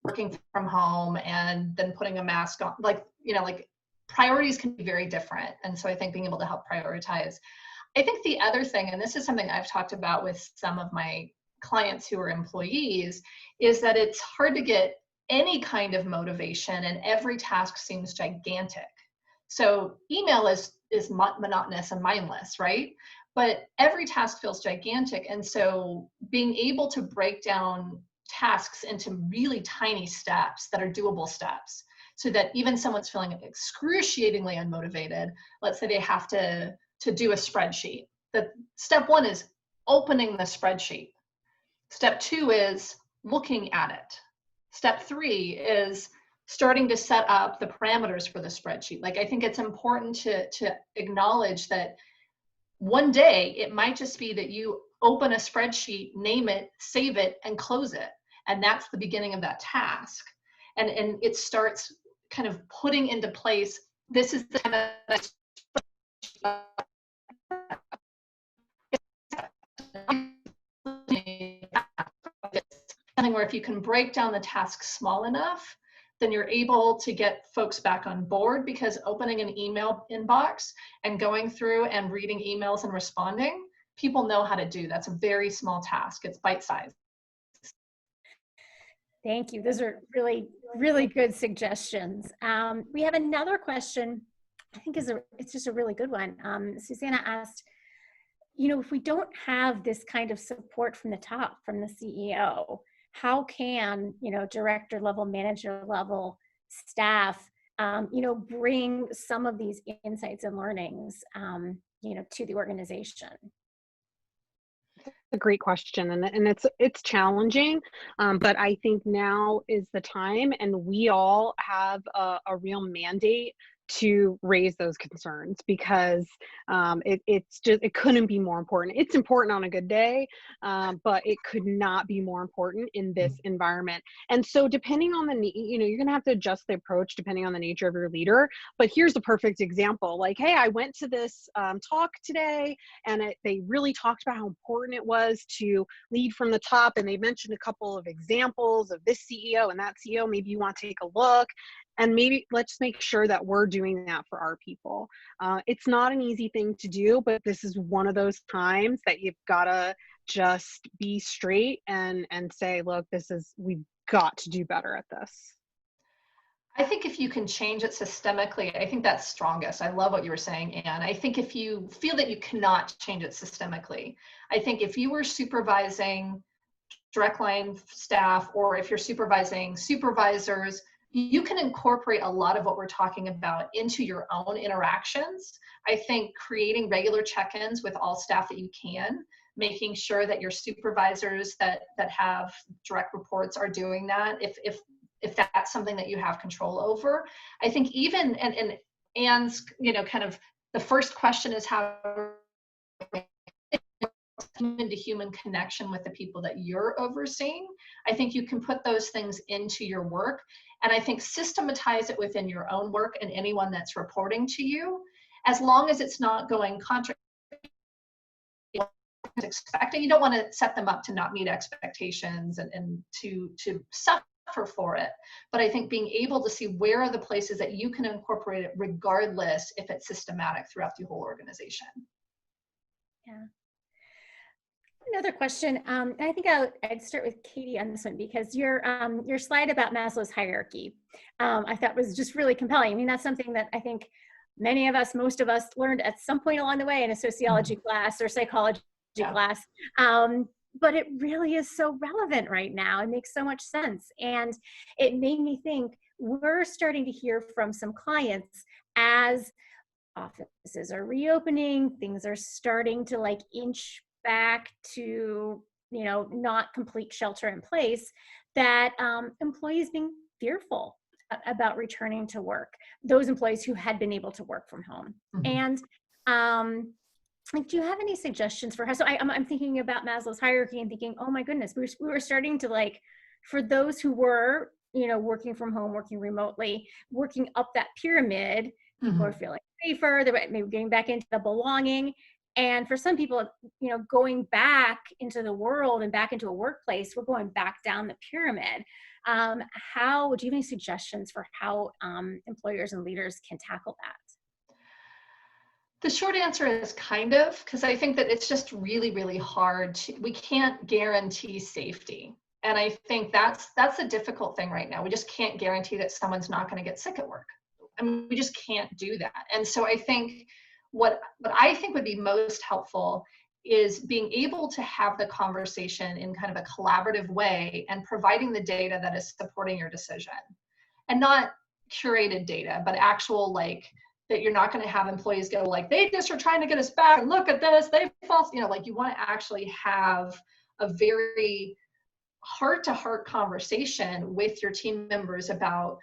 working from home, and then putting a mask on. Like, like priorities can be very different. And so I think being able to help prioritize. I think the other thing, and this is something I've talked about with some of my clients who are employees, is that it's hard to get any kind of motivation and every task seems gigantic. So email is monotonous and mindless, right? But every task feels gigantic. And so being able to break down tasks into really tiny steps that are doable steps, so that even someone's feeling excruciatingly unmotivated, let's say they have to do a spreadsheet. The step one is opening the spreadsheet. Step two is looking at it. Step three is starting to set up the parameters for the spreadsheet. Like, I think it's important to acknowledge that one day it might just be that you open a spreadsheet, name it, save it, and close it. And that's the beginning of that task. And it starts kind of putting into place, this is the time that something where if you can break down the task small enough, then you're able to get folks back on board, because opening an email inbox and going through and reading emails and responding, people know how to do. That's a very small task. It's bite-sized. Thank you. Those are really, really good suggestions. We have another question. I think it's just a really good one. Susanna asked, if we don't have this kind of support from the top, from the CEO, how can, director level, manager level staff, bring some of these insights and learnings, to the organization? A great question, and it's challenging, but I think now is the time, and we all have a real mandate to raise those concerns, because it couldn't be more important. It's important on a good day, but it could not be more important in this environment. And so depending on you're gonna have to adjust the approach depending on the nature of your leader. But here's a perfect example. Like, hey, I went to this talk today, and they really talked about how important it was to lead from the top, and they mentioned a couple of examples of this CEO and that CEO. Maybe you want to take a look, and maybe let's make sure that we're doing that for our people. It's not an easy thing to do, but this is one of those times that you've got to just be straight and say, look, we've got to do better at this. I think if you can change it systemically, I think that's strongest. I love what you were saying, Anne. I think if you feel that you cannot change it systemically, I think if you were supervising direct line staff, or if you're supervising supervisors, you can incorporate a lot of what we're talking about into your own interactions. I think creating regular check-ins with all staff that you can, making sure that your supervisors that have direct reports are doing that, if that's something that you have control over. I think even, and Anne's, kind of the first question is how human to human connection with the people that you're overseeing, I think you can put those things into your work. And I think systematize it within your own work and anyone that's reporting to you, as long as it's not going contra expecting. You don't want to set them up to not meet expectations and to suffer for it. But I think being able to see where are the places that you can incorporate it, regardless if it's systematic throughout the whole organization. Yeah. Another question. I think I'd start with Katie on this one, because your slide about Maslow's hierarchy, I thought was just really compelling. I mean, that's something that I think many of us, most of us, learned at some point along the way in a sociology class or psychology class. But it really is so relevant right now. It makes so much sense. And it made me think, we're starting to hear from some clients as offices are reopening, things are starting to like inch back to, not complete shelter in place, that employees being fearful about returning to work, those employees who had been able to work from home. And do you have any suggestions for how? So I'm thinking about Maslow's hierarchy and thinking, oh my goodness, we were starting to, like, for those who were, working from home, working remotely, working up that pyramid, people are feeling safer, they're maybe getting back into the belonging. And for some people, going back into the world and back into a workplace, we're going back down the pyramid. Do you have any suggestions for how employers and leaders can tackle that? The short answer is kind of, because I think that it's just really, really hard. We can't guarantee safety. And I think that's the difficult thing right now. We just can't guarantee that someone's not going to get sick at work. I mean, we just can't do that. And so I think what I think would be most helpful is being able to have the conversation in kind of a collaborative way and providing the data that is supporting your decision. And not curated data, but actual, like, that you're not going to have employees go like, they just are trying to get us back, and look at this, they false, like, you want to actually have a very heart-to-heart conversation with your team members about,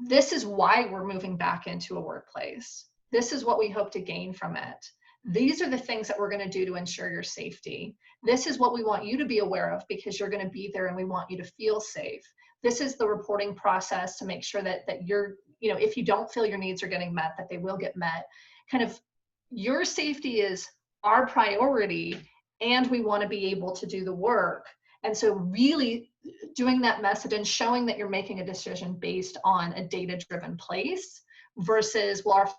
this is why we're moving back into a workplace. This is what we hope to gain from it. These are the things that we're going to do to ensure your safety. This is what we want you to be aware of, because you're going to be there and we want you to feel safe. This is the reporting process to make sure that you're, if you don't feel your needs are getting met, that they will get met. Kind of, your safety is our priority, and we want to be able to do the work. And so really doing that message and showing that you're making a decision based on a data-driven place versus, well,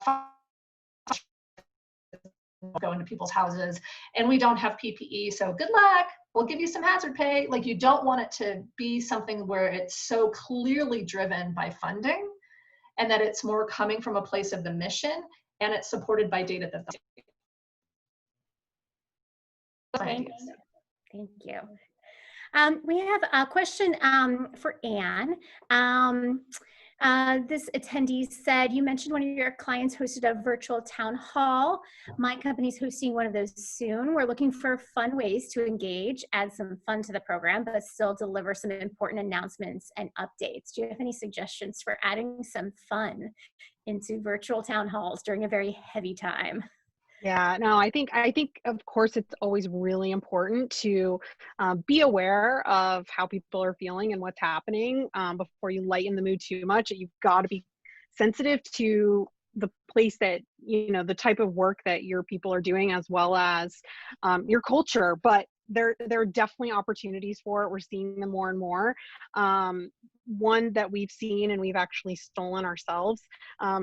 our go into people's houses and we don't have PPE, so good luck, we'll give you some hazard pay. Like, you don't want it to be something where it's so clearly driven by funding, and that it's more coming from a place of the mission and it's supported by data that Thank you. We have a question for Anne. This attendee said, you mentioned one of your clients hosted a virtual town hall. My company's hosting one of those soon. We're looking for fun ways to engage, add some fun to the program, but still deliver some important announcements and updates. Do you have any suggestions for adding some fun into virtual town halls during a very heavy time? Yeah, no, I think of course it's always really important to be aware of how people are feeling and what's happening before you lighten the mood too much. You've got to be sensitive to the place that, the type of work that your people are doing, as well as your culture. But there are definitely opportunities for it. We're seeing them more and more. One that we've seen and we've actually stolen ourselves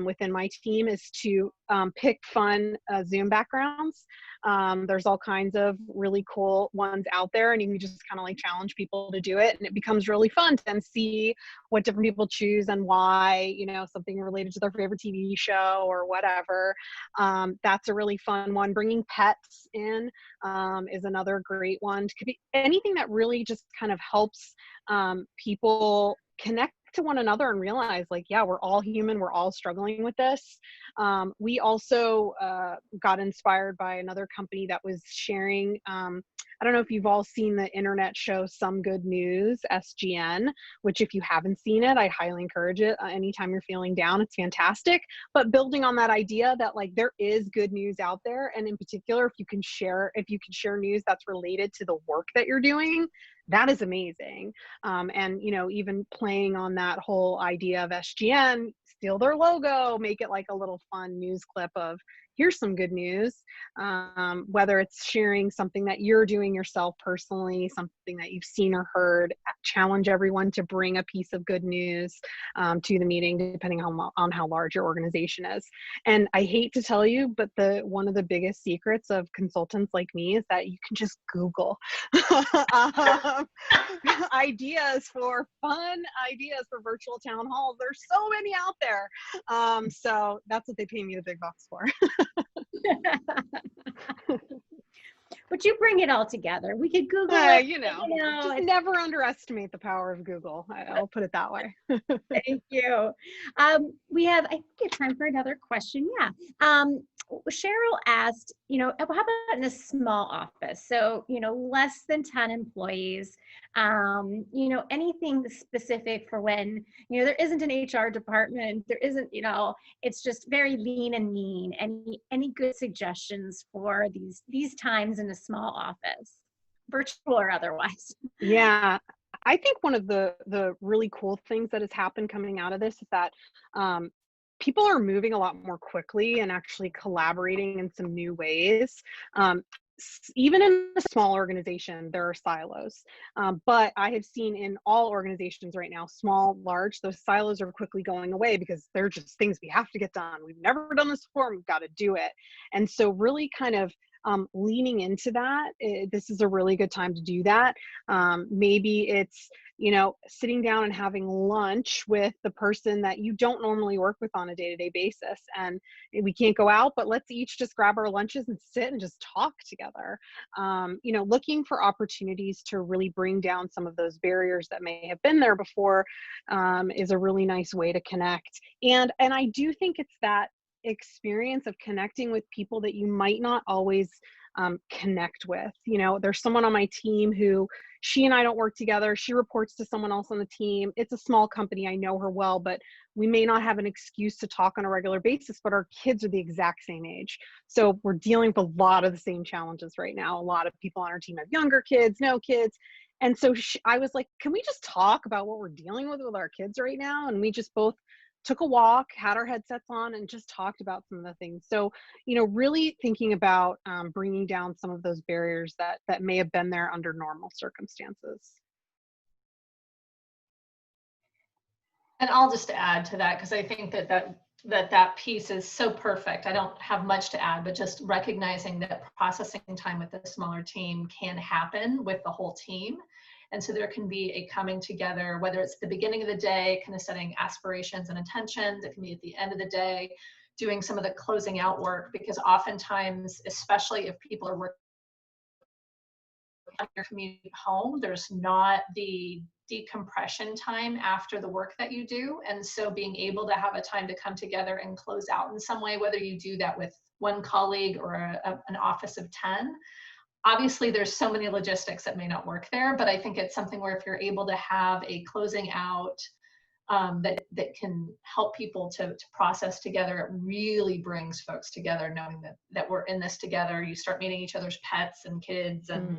within my team is to pick fun Zoom backgrounds. There's all kinds of really cool ones out there, and you can just kind of like challenge people to do it, and it becomes really fun to then see what different people choose and why, something related to their favorite TV show or whatever. That's a really fun one. Bringing pets in is another great one. Could be anything that really just kind of helps people connect to one another and realize, like, yeah, we're all human. We're all struggling with this. We also got inspired by another company that was sharing, I don't know if you've all seen the internet show Some Good News, SGN, which if you haven't seen it, I highly encourage it. Anytime you're feeling down, it's fantastic. But building on that idea that, like, there is good news out there. And in particular, if you can share news that's related to the work that you're doing, that is amazing. And, you know, even playing on that whole idea of SGN, steal their logo, make it like a little fun news clip of, here's some good news. Whether it's sharing something that you're doing yourself personally, something that you've seen or heard, challenge everyone to bring a piece of good news to the meeting, depending on how large your organization is. And I hate to tell you, but one of the biggest secrets of consultants like me is that you can just Google ideas for virtual town halls. There's so many out there. So that's what they pay me the big bucks for. But you bring it all together. We could Google it. Just never underestimate the power of Google. I'll put it that way. Thank you. We have, I think, it's time for another question. Yeah. Cheryl asked, how about in a small office? So, less than 10 employees, anything specific for when, there isn't an HR department, there isn't, it's just very lean and mean. Any good suggestions for these times in a small office, virtual or otherwise? Yeah. I think one of the really cool things that has happened coming out of this is that people are moving a lot more quickly and actually collaborating in some new ways. Even in a small organization, there are silos. But I have seen in all organizations right now, small, large, those silos are quickly going away because they're just things we have to get done. We've never done this before, we've got to do it. And so really kind of leaning into that, this is a really good time to do that. Maybe it's, sitting down and having lunch with the person that you don't normally work with on a day-to-day basis. And we can't go out, but let's each just grab our lunches and sit and just talk together. Looking for opportunities to really bring down some of those barriers that may have been there before is a really nice way to connect. And I do think it's that experience of connecting with people that you might not always connect with. There's someone on my team who, she and I don't work together. She reports to someone else on the team. It's a small company. I know her well, but we may not have an excuse to talk on a regular basis, but our kids are the exact same age. So we're dealing with a lot of the same challenges right now. A lot of people on our team have younger kids, no kids. And so I was like, can we just talk about what we're dealing with our kids right now? And we just both took a walk, had our headsets on, and just talked about some of the things. So, really thinking about bringing down some of those barriers that may have been there under normal circumstances. And I'll just add to that, because I think that piece is so perfect. I don't have much to add, but just recognizing that processing time with a smaller team can happen with the whole team. And so there can be a coming together, whether it's the beginning of the day, kind of setting aspirations and intentions. It can be at the end of the day, doing some of the closing out work, because oftentimes, especially if people are working on your commute home, there's not the decompression time after the work that you do. And so being able to have a time to come together and close out in some way, whether you do that with one colleague or an office of 10, obviously there's so many logistics that may not work there, but I think it's something where if you're able to have a closing out that can help people to process together, it really brings folks together, knowing that we're in this together. You start meeting each other's pets and kids and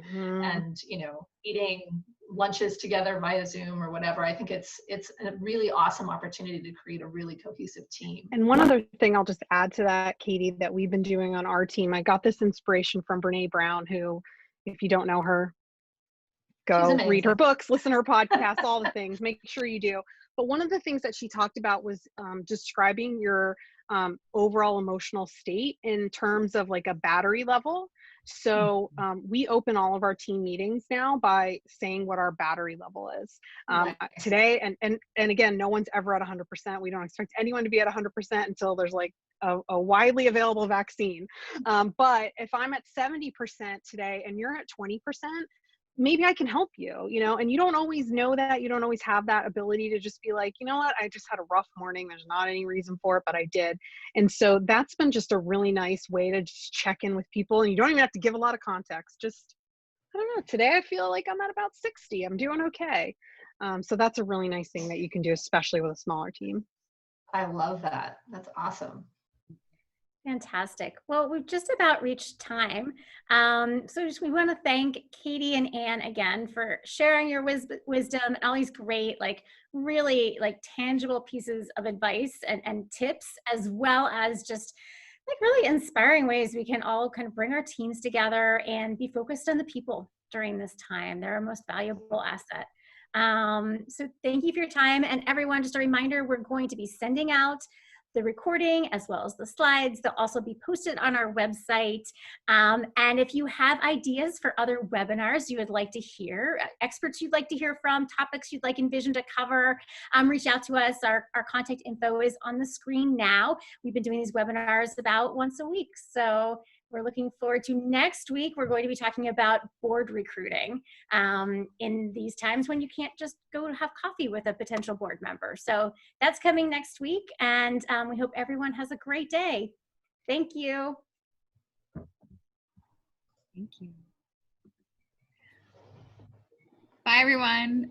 eating lunches together via Zoom or whatever. I think it's a really awesome opportunity to create a really cohesive team. And one other thing I'll just add to that, Katie, that we've been doing on our team, I got this inspiration from Brene Brown, who, if you don't know her, go read her books, listen to her podcasts, all the things, make sure you do. But one of the things that she talked about was describing your overall emotional state in terms of like a battery level. So we open all of our team meetings now by saying what our battery level is. Today, and again, no one's ever at 100%. We don't expect anyone to be at 100% until there's like a widely available vaccine. But if I'm at 70% today and you're at 20%, maybe I can help you, you know, and you don't always know that. You don't always have that ability to just be like, you know what, I just had a rough morning. There's not any reason for it, but I did. And so that's been just a really nice way to just check in with people. And you don't even have to give a lot of context. Just, I don't know, today I feel like I'm at about 60. I'm doing okay. So that's a really nice thing that you can do, especially with a smaller team. I love that. That's awesome. Fantastic. Well, we've just about reached time. We want to thank Katie and Anne again for sharing your wisdom and all these great, like really like tangible pieces of advice and tips, as well as just like really inspiring ways we can all kind of bring our teams together and be focused on the people during this time. They're our most valuable asset. So thank you for your time. And everyone, just a reminder, we're going to be sending out the recording as well as the slides. They'll also be posted on our website. And if you have ideas for other webinars you would like to hear, experts you'd like to hear from, topics you'd like Envision to cover, reach out to us. Our contact info is on the screen now. We've been doing these webinars about once a week. So we're looking forward to next week. We're going to be talking about board recruiting in these times when you can't just go have coffee with a potential board member. So that's coming next week, and we hope everyone has a great day. Thank you. Thank you. Bye, everyone.